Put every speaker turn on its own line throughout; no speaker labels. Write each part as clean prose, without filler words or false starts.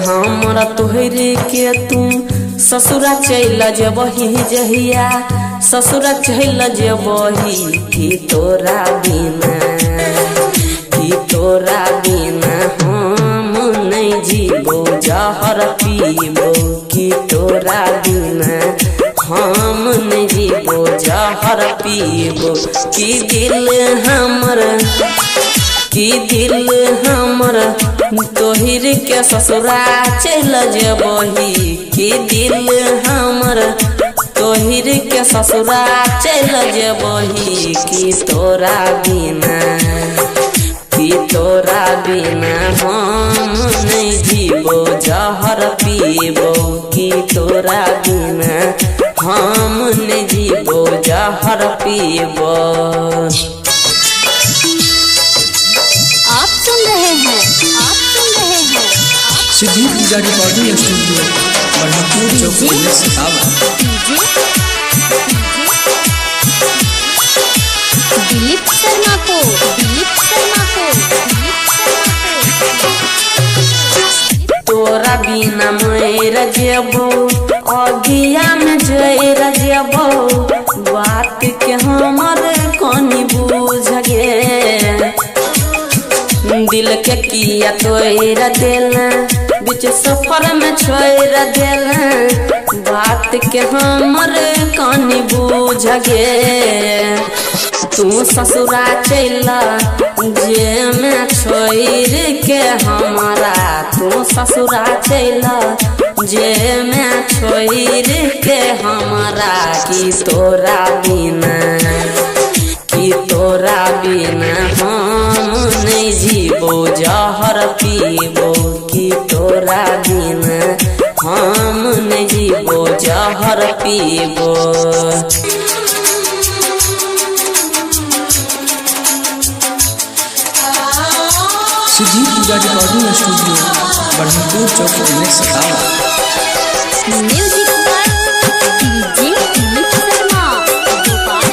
हमरा तोहरे के तू ससुरा चल जबही जहिया ससुरा चल जबही कि तोरा बिना हम नहीं जीबो जहर पीबो कि तोरा बिना हम नहीं जीबो जहर पीबो कि दिल हमर तोहिर के ससुरा चल जबही कि दिल हमर तोहिर के ससुरा चल जबही कि तोरा बिना हम नहीं जीबो जहर पीबो कि तोरा बिना हम नहीं जीबो जहर पीबो।
आप सुन रहे हैं
सिद्धि पूजा रिकॉर्डिंग स्टूडियो बरहमपुर चौक
दिलीप शर्मा को
तोरा बिना मर जेबो अगिया में जर जेबो बात के हमर कनी बुझ गे दिल के किया तोरा देला बीच सफर में छोड़ देला बात के हमर कनी बुझ गे तू ससुरा चला जे में छोड़ के हमारा तू ससुरा चला जे में छोड़ के हमारा कि तोरा बिना हम नहीं जीबो जहर पीबो कि तोरा बिना हम नहीं जीबो जहर पीबो।
सिद्धि पूजा रिकॉर्डिंग स्टूडियो बरहमपुर चौक
म्यूजिक डीजे दिलीप शर्मा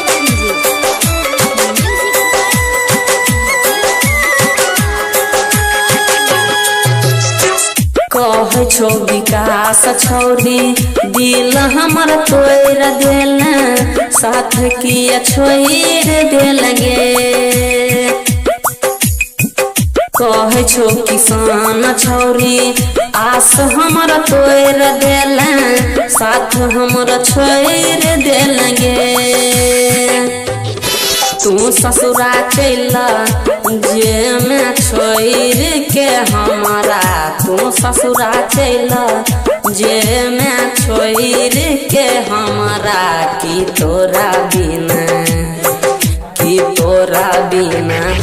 कह छो विकास छौरी दिल हमर तोड़ देला साथ किया छोड़ देल गे कह छो किसान छौरी आस हमर तोड़ देला साथ हमर छोड़ देल गे तू ससुरा चला जे में छोड़ के हमारा तू ससुरा चला जे में छोड़ के हमारा कि तोरा बिना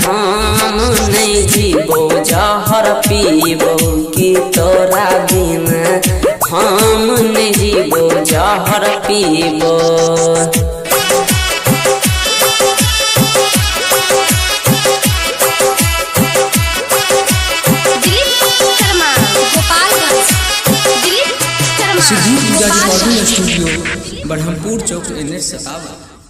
हम नहीं जीबो जहर पीबो कि तोरा बिना हम नहीं जीबो जहर पीबो।
सिद्धि पूजा रिकॉर्डिंग स्टूडियो बरहमपुर चौक NH 57।